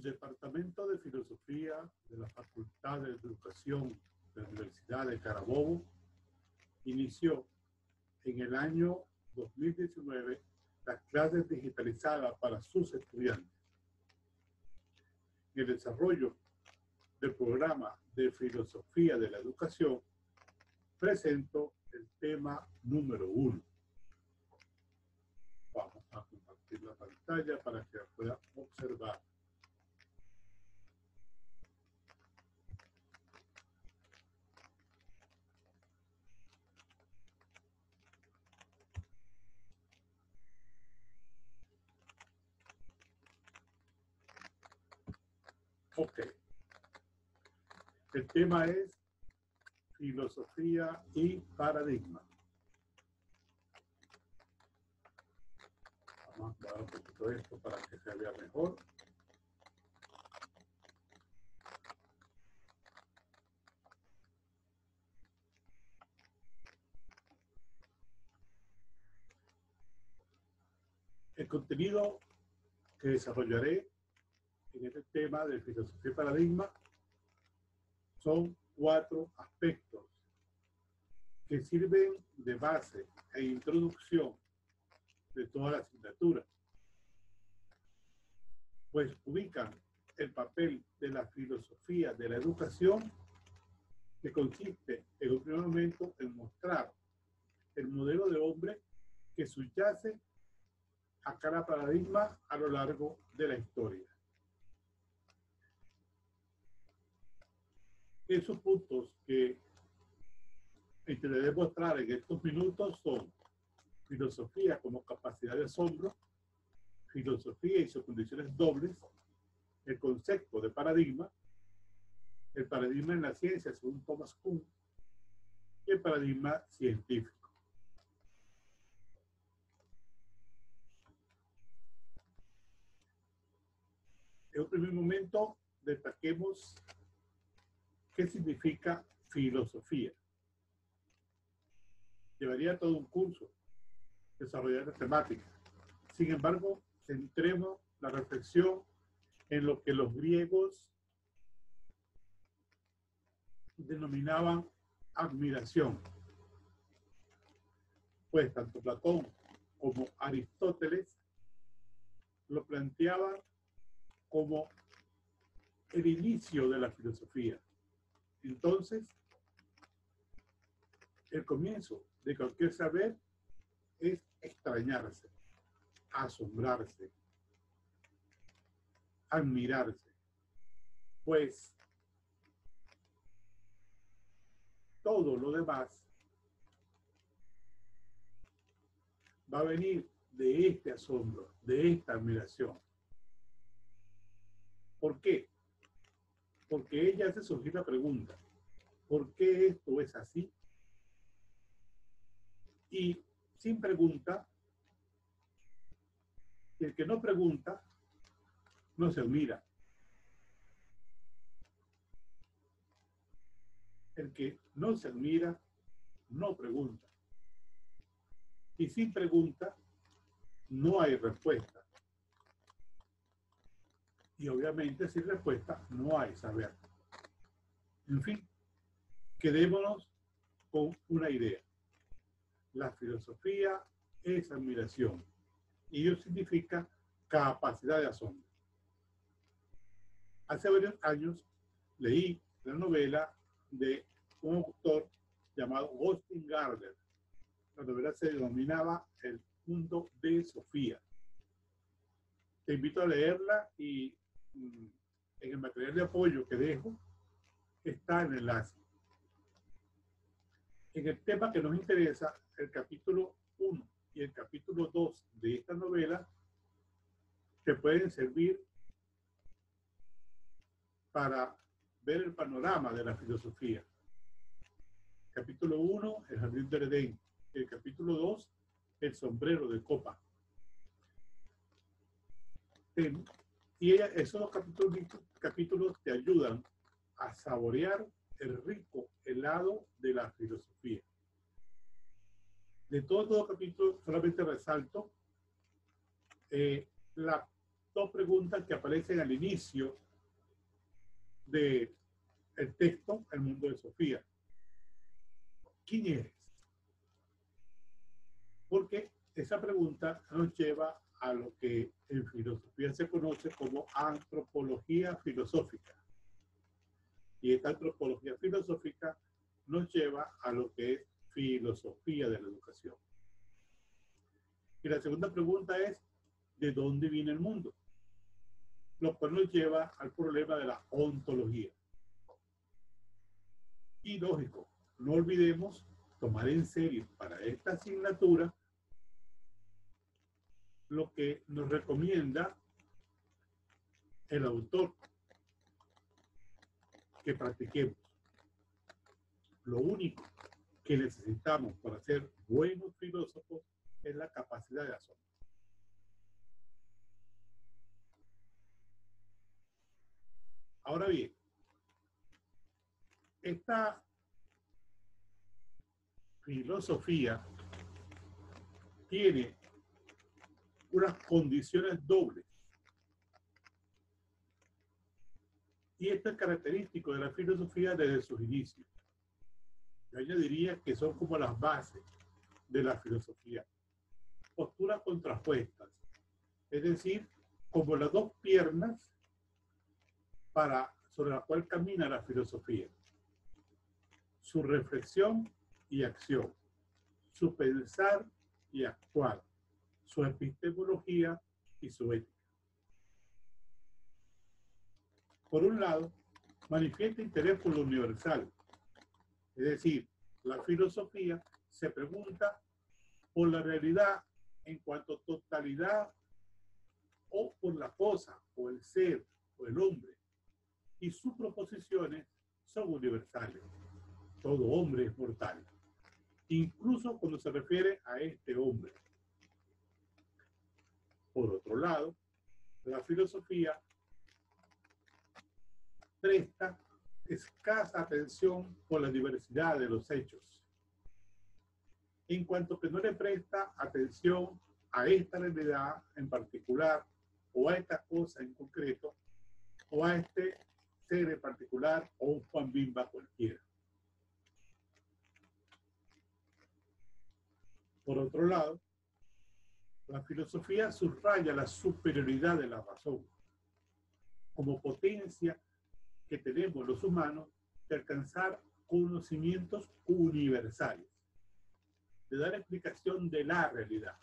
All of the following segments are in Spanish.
Departamento de Filosofía de la Facultad de Educación de la Universidad de Carabobo inició en el año 2019 las clases digitalizadas para sus estudiantes. En el desarrollo del programa de Filosofía de la Educación, presento el tema número 1. Vamos a compartir la pantalla para que pueda observar. Ok. El tema es filosofía y paradigma. Vamos a dar un poquito de esto para que se vea mejor. El contenido que desarrollaré en este tema de filosofía y paradigma son 4 aspectos que sirven de base e introducción de toda la asignatura, pues ubican el papel de la filosofía de la educación, que consiste en un primer momento en mostrar el modelo de hombre que subyace a cada paradigma a lo largo de la historia. Esos puntos que intentaré mostrar en estos minutos son filosofía como capacidad de asombro, filosofía y sus condiciones dobles, el concepto de paradigma, el paradigma en la ciencia según Thomas Kuhn y el paradigma científico. En un primer momento destaquemos qué significa filosofía. Llevaría todo un curso desarrollar la temática. Sin embargo, centremos la reflexión en lo que los griegos denominaban admiración. Pues tanto Platón como Aristóteles lo planteaban como el inicio de la filosofía. Entonces, el comienzo de cualquier saber es extrañarse, asombrarse, admirarse, pues todo lo demás va a venir de este asombro, de esta admiración. ¿Por qué? Porque ella hace surgir la pregunta, ¿por qué esto es así? Y sin pregunta, el que no pregunta, no se admira. El que no se admira, no pregunta. Y sin pregunta, no hay respuesta. Y obviamente sin respuesta, no hay saber. En fin, quedémonos con una idea. La filosofía es admiración. Y ello significa capacidad de asombro. Hace varios años leí la novela de un autor llamado Austin Gardner. La novela se denominaba El mundo de Sofía. Te invito a leerla y en el material de apoyo que dejo está el enlace. En el tema que nos interesa, el capítulo 1 y el capítulo 2 de esta novela te pueden servir para ver el panorama de la filosofía. Capítulo 1, el jardín del Edén. El capítulo 2, el sombrero de copa. Y esos dos capítulos te ayudan a saborear el rico helado de la filosofía. De todo capítulo solamente resalto la dos preguntas que aparecen al inicio del texto El mundo de Sofía. ¿Quién eres? Porque esa pregunta nos lleva a lo que en filosofía se conoce como antropología filosófica. Y esta antropología filosófica nos lleva a lo que es filosofía de la educación. Y la segunda pregunta es, ¿de dónde viene el mundo? Lo cual nos lleva al problema de la ontología. Y lógico, no olvidemos tomar en serio para esta asignatura lo que nos recomienda el autor que practiquemos. Lo único que necesitamos para ser buenos filósofos es la capacidad de asombro. Ahora bien, esta filosofía tiene unas condiciones dobles. Y esto es característico de la filosofía desde sus inicios. Yo añadiría que son como las bases de la filosofía. Posturas contrapuestas, es decir, como las dos piernas sobre la cual camina la filosofía. Su reflexión y acción, su pensar y actuar, su epistemología y su ética. Por un lado, manifiesta interés por lo universal, es decir, la filosofía se pregunta por la realidad en cuanto a totalidad o por la cosa, o el ser, o el hombre, y sus proposiciones son universales. Todo hombre es mortal, incluso cuando se refiere a este hombre. Por otro lado, la filosofía presta escasa atención por la diversidad de los hechos, en cuanto que no le presta atención a esta realidad en particular, o a esta cosa en concreto, o a este ser en particular, o un Juan Bimba cualquiera. Por otro lado, la filosofía subraya la superioridad de la razón como potencia que tenemos los humanos de alcanzar conocimientos universales, de dar explicación de la realidad.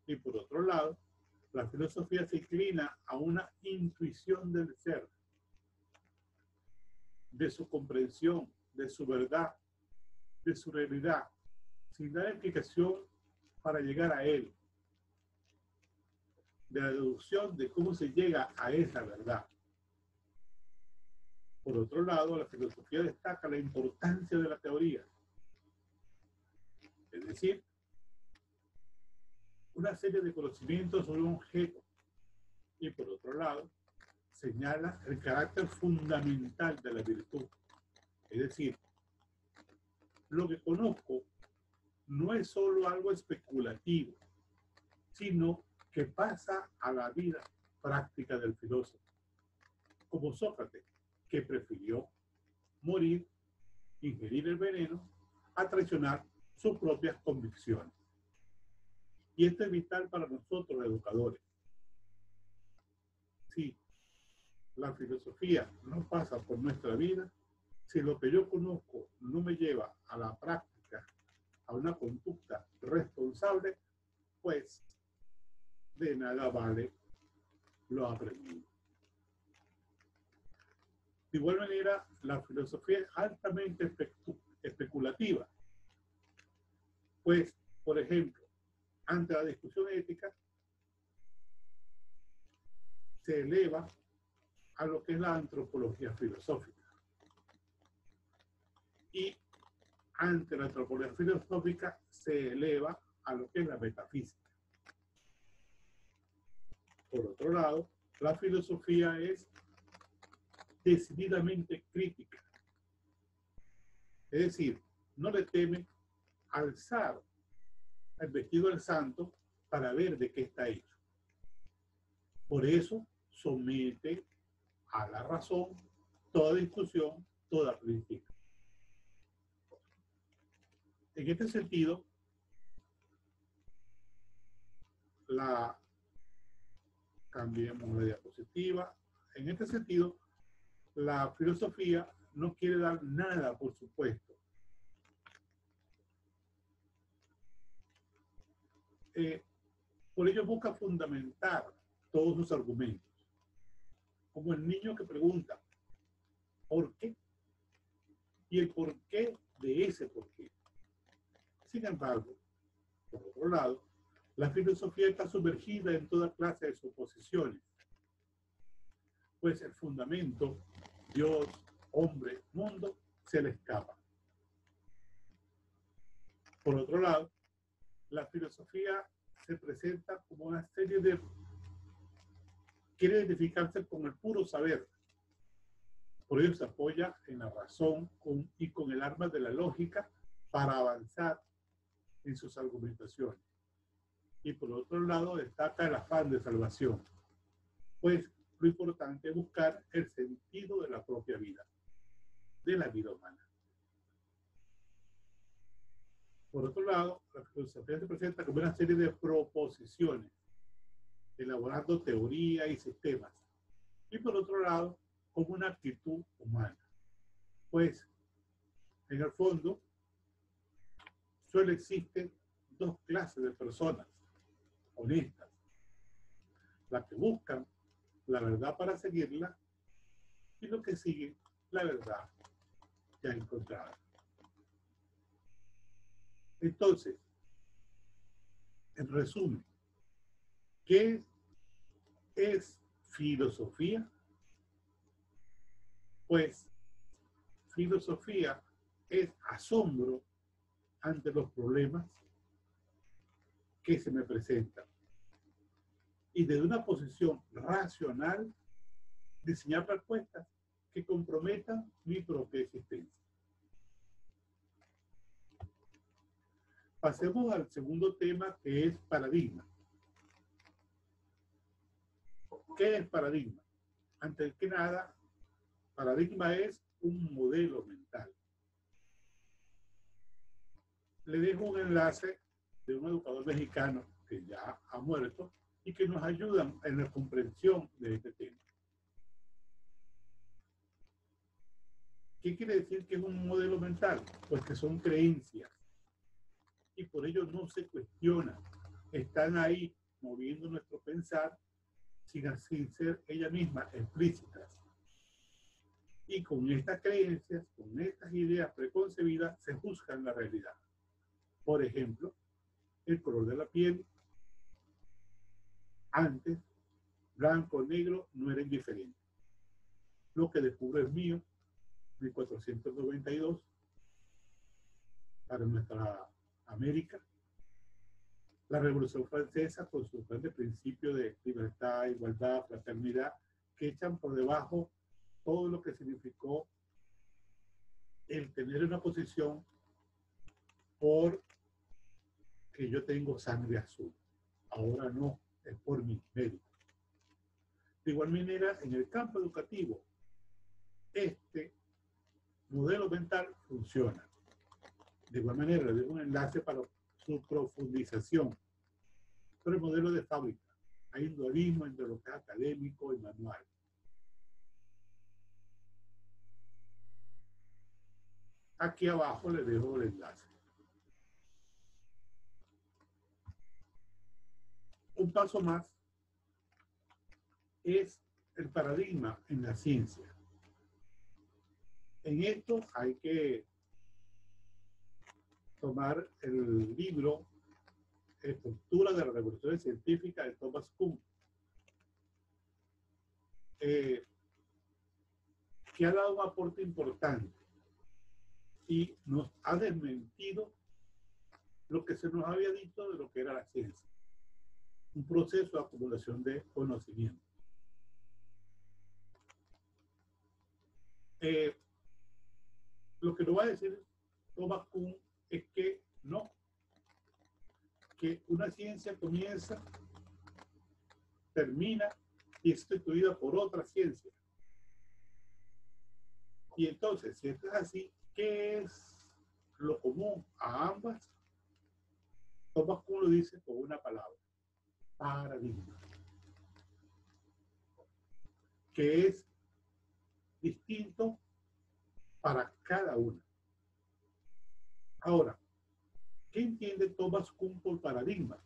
Y por otro lado, la filosofía se inclina a una intuición del ser, de su comprensión, de su verdad, de su realidad, sin dar explicación para llegar a él, de la deducción de cómo se llega a esa verdad. Por otro lado, la filosofía destaca la importancia de la teoría, es decir, una serie de conocimientos sobre un objeto, y por otro lado, señala el carácter fundamental de la virtud, es decir, lo que conozco no es solo algo especulativo, sino que pasa a la vida práctica del filósofo, como Sócrates, que prefirió morir, ingerir el veneno, a traicionar sus propias convicciones. Y esto es vital para nosotros, educadores. Si la filosofía no pasa por nuestra vida, si lo que yo conozco no me lleva a la práctica, a una conducta responsable, pues de nada vale lo aprendido. De igual manera, la filosofía es altamente especulativa. Pues, por ejemplo, ante la discusión ética, se eleva a lo que es la antropología filosófica. Y ante la antropología filosófica se eleva a lo que es la metafísica. Por otro lado, la filosofía es decididamente crítica. Es decir, no le teme alzar el vestido del santo para ver de qué está hecho. Por eso somete a la razón toda discusión, toda crítica. En este sentido, cambiemos la diapositiva. En este sentido, la filosofía no quiere dar nada, por supuesto. Por ello busca fundamentar todos sus argumentos. Como el niño que pregunta, ¿por qué? Y el porqué de ese porqué. Sin embargo, por otro lado, la filosofía está sumergida en toda clase de suposiciones, pues el fundamento, Dios, hombre, mundo, se le escapa. Por otro lado, la filosofía se presenta como una serie de... quiere identificarse con el puro saber. Por ello se apoya en la razón y con el arma de la lógica para avanzar en sus argumentaciones. Y por otro lado destaca el afán de salvación, pues lo importante es buscar el sentido de la propia vida, de la vida humana. Por otro lado, la filosofía se presenta como una serie de proposiciones, elaborando teoría y sistemas. Y por otro lado, como una actitud humana. Pues, en el fondo, solo existen dos clases de personas honestas. Las que buscan la verdad para seguirla y los que siguen la verdad ya encontrada. Entonces, en resumen, ¿qué es filosofía? Pues filosofía es asombro ante los problemas que se me presentan y desde una posición racional diseñar respuestas que comprometan mi propia existencia. Pasemos al segundo tema, que es paradigma. ¿Qué es paradigma? Antes que nada, paradigma es un modelo mental. Le dejo un enlace de un educador mexicano que ya ha muerto y que nos ayudan en la comprensión de este tema. ¿Qué quiere decir que es un modelo mental? Pues que son creencias y por ello no se cuestionan. Están ahí moviendo nuestro pensar sin ser ellas mismas explícitas. Y con estas creencias, con estas ideas preconcebidas, se juzgan la realidad. Por ejemplo, el color de la piel. Antes, blanco o negro no era indiferente. Lo que descubro es mío, 1492, para nuestra América. La Revolución Francesa, con su grande principio de libertad, igualdad, fraternidad, que echan por debajo todo lo que significó el tener una posición por que yo tengo sangre azul. Ahora no, es por mis méritos. De igual manera, en el campo educativo, este modelo mental funciona. De igual manera, le dejo un enlace para su profundización. Pero el modelo de fábrica, hay un dualismo entre lo que es académico y manual. Aquí abajo le dejo el enlace. Un paso más es el paradigma en la ciencia. En esto hay que tomar el libro Estructura de la Revolución Científica de Thomas Kuhn, que ha dado un aporte importante y nos ha desmentido lo que se nos había dicho de lo que era la ciencia. Un proceso de acumulación de conocimiento. Lo que nos va a decir Thomas Kuhn es que no, que una ciencia comienza, termina y es sustituida por otra ciencia. Y entonces, si esto es así, ¿qué es lo común a ambas? Thomas Kuhn lo dice con una palabra: paradigma, que es distinto para cada una. Ahora, ¿qué entiende Thomas Kuhn por paradigma?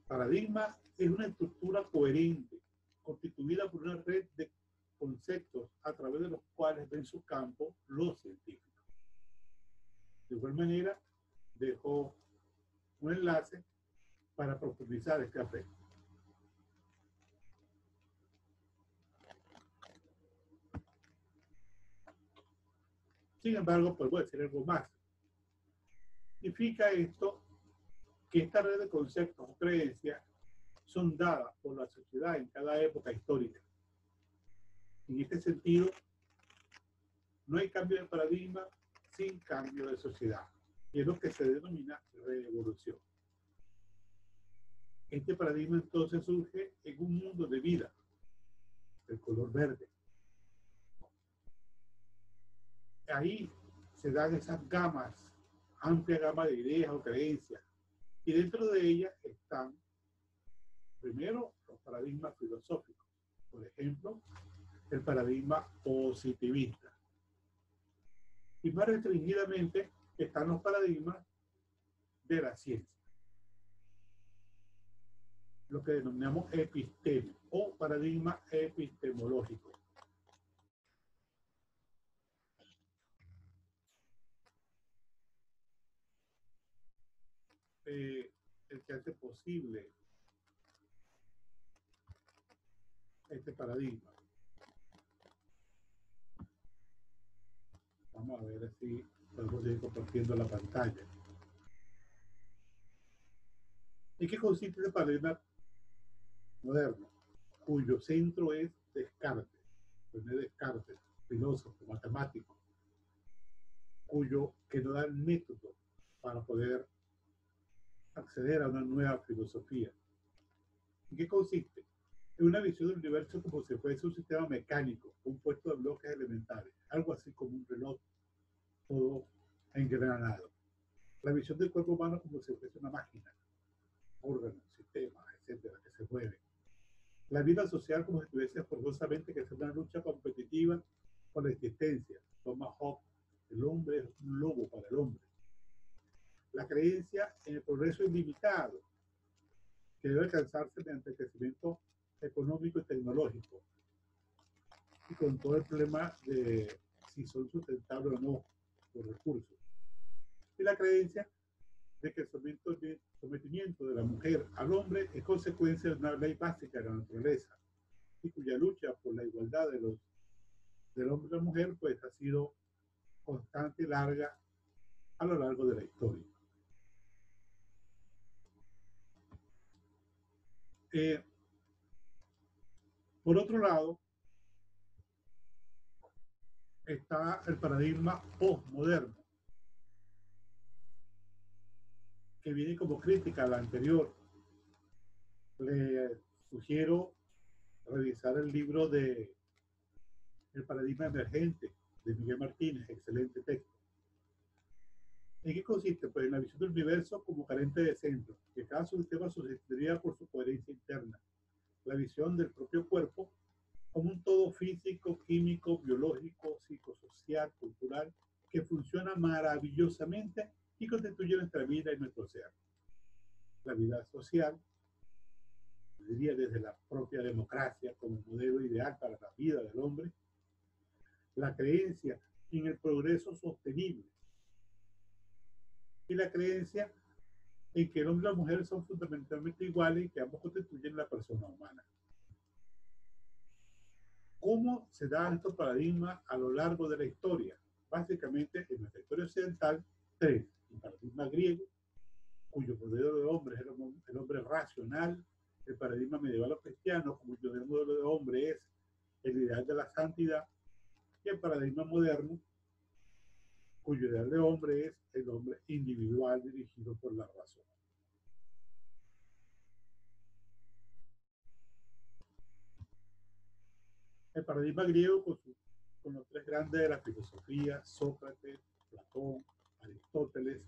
Paradigma es una estructura coherente, constituida por una red de conceptos a través de los cuales ven su campo los científicos. De igual manera, dejo un enlace para profundizar este aspecto. Sin embargo, pues voy a decir algo más. Significa esto que esta red de conceptos o creencias son dadas por la sociedad en cada época histórica. En este sentido, no hay cambio de paradigma sin cambio de sociedad, y es lo que se denomina revolución. Este paradigma entonces surge en un mundo de vida, el color verde. Ahí se dan esas gamas, amplia gama de ideas o creencias, y dentro de ellas están, primero, los paradigmas filosóficos. Por ejemplo, el paradigma positivista. Y más restringidamente están los paradigmas de la ciencia, lo que denominamos episteme o paradigma epistemológico. El que hace posible este paradigma. Vamos a ver si podemos ir compartiendo la pantalla. ¿En qué consiste el paradigma moderno? Cuyo centro es Descartes, René Descartes, filósofo, matemático, que nos da el método para poder acceder a una nueva filosofía. ¿En qué consiste? En una visión del universo como si fuese un sistema mecánico, compuesto de bloques elementales, algo así como un reloj, todo engranado. La visión del cuerpo humano como si fuese una máquina, órganos, sistemas, etcétera, que se mueven. La vida social como si estuviese forzosamente que es una lucha competitiva por la existencia. Thomas Hobbes, el hombre es un lobo para el hombre. La creencia en el progreso ilimitado, que debe alcanzarse mediante el crecimiento económico y tecnológico, y con todo el problema de si son sustentables o no los recursos. Y la creencia de que el sometimiento de la mujer al hombre es consecuencia de una ley básica de la naturaleza, y cuya lucha por la igualdad del hombre y la mujer pues ha sido constante y larga a lo largo de la historia. Por otro lado, está el paradigma postmoderno, que viene como crítica a la anterior. Le sugiero revisar el libro de El paradigma emergente de Miguel Martínez, excelente texto. ¿En qué consiste? Pues en la visión del universo como carente de centro, que cada sistema subsistiría por su coherencia interna. La visión del propio cuerpo como un todo físico, químico, biológico, psicosocial, cultural, que funciona maravillosamente y constituye nuestra vida y nuestro ser. La vida social, diría desde la propia democracia como modelo ideal para la vida del hombre, la creencia en el progreso sostenible y la creencia en que el hombre y la mujer son fundamentalmente iguales y que ambos constituyen la persona humana. ¿Cómo se dan estos paradigmas a lo largo de la historia? Básicamente, en nuestra historia occidental, tres. El paradigma griego, cuyo modelo de hombre es el hombre racional. El paradigma medieval o cristiano, cuyo modelo de hombre es el ideal de la santidad. Y el paradigma moderno, cuyo ideal de hombre es el hombre individual dirigido por la razón. El paradigma griego con los tres grandes de la filosofía, Sócrates, Platón, Aristóteles,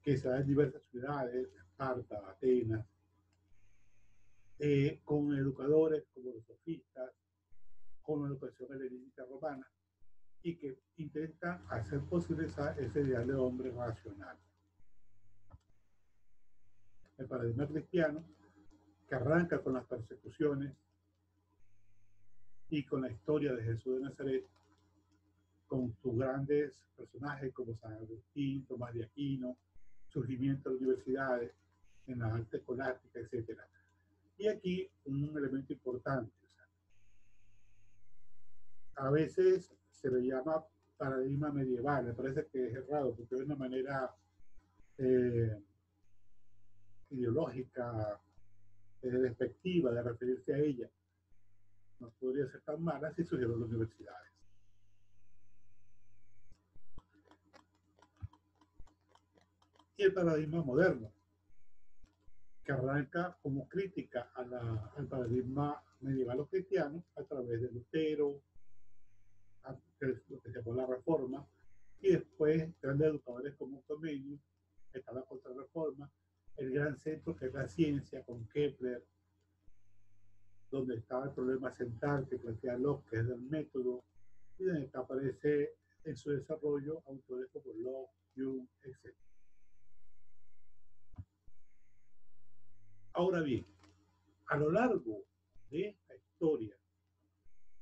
que se da en diversas ciudades, Esparta, Atenas, con educadores como los sofistas, con la educación helenística romana, y que intentan hacer posible ese ideal de hombre racional. El paradigma cristiano, que arranca con las persecuciones y con la historia de Jesús de Nazaret, con sus grandes personajes como San Agustín, Tomás de Aquino, surgimiento de universidades, en la arte escolástica, etc. Y aquí un elemento importante. O sea, a veces se le llama paradigma medieval, me parece que es errado, porque es una manera ideológica, despectiva de referirse a ella. No podría ser tan mala si surgieron las universidades. Y el paradigma moderno, que arranca como crítica al paradigma medieval o cristiano a través de Lutero, lo que se llamó la Reforma, y después grandes educadores como Comenius, está la Contrarreforma, el gran centro que es la ciencia con Kepler, donde estaba el problema central que plantea Locke, que es del método, y donde aparece en su desarrollo autores como Locke, Hume, etc. Ahora bien, a lo largo de esta historia,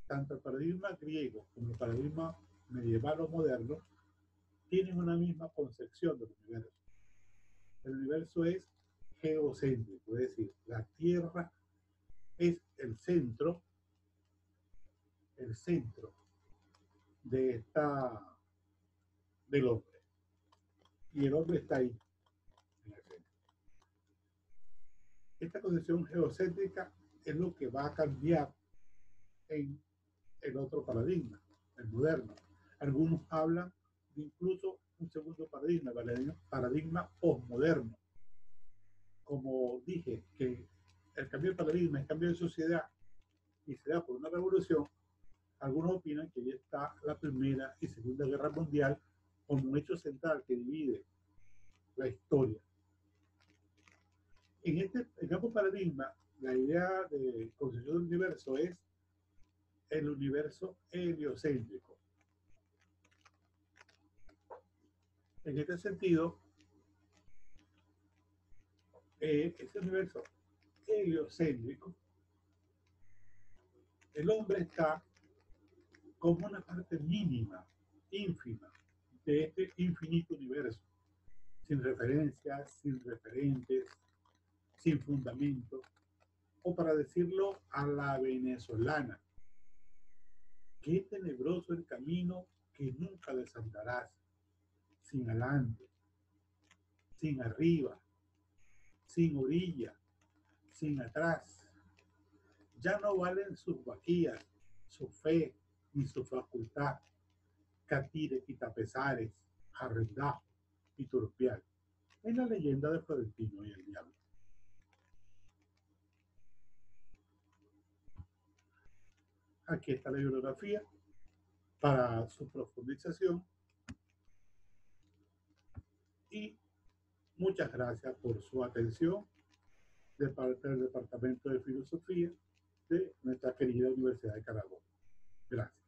tanto el paradigma griego como el paradigma medieval o moderno tienen una misma concepción del universo. El universo es geocéntrico, es decir, la Tierra es el centro de del hombre. Y el hombre está ahí, en el centro. Esta concepción geocéntrica es lo que va a cambiar en el otro paradigma, el moderno. Algunos hablan de incluso un segundo paradigma, el paradigma postmoderno. Como dije, que el cambio de paradigma es cambio de sociedad y se da por una revolución, algunos opinan que ya está la Primera y Segunda Guerra Mundial como un hecho central que divide la historia. En ambos paradigmas, la idea de concepción del universo es el universo heliocéntrico. En este sentido, ese universo heliocéntrico, el hombre está como una parte mínima, ínfima, de este infinito universo, sin referencias, sin referentes, sin fundamento, o para decirlo a la venezolana, qué tenebroso el camino que nunca desandarás, sin adelante, sin arriba, sin orilla, sin atrás. Ya no valen sus vaquillas, su fe, ni su facultad, catire, quitapesares, arrendajo y turpial. Es la leyenda de Florentino y el diablo. Aquí está la bibliografía para su profundización y muchas gracias por su atención de parte del Departamento de Filosofía de nuestra querida Universidad de Carabobo. Gracias.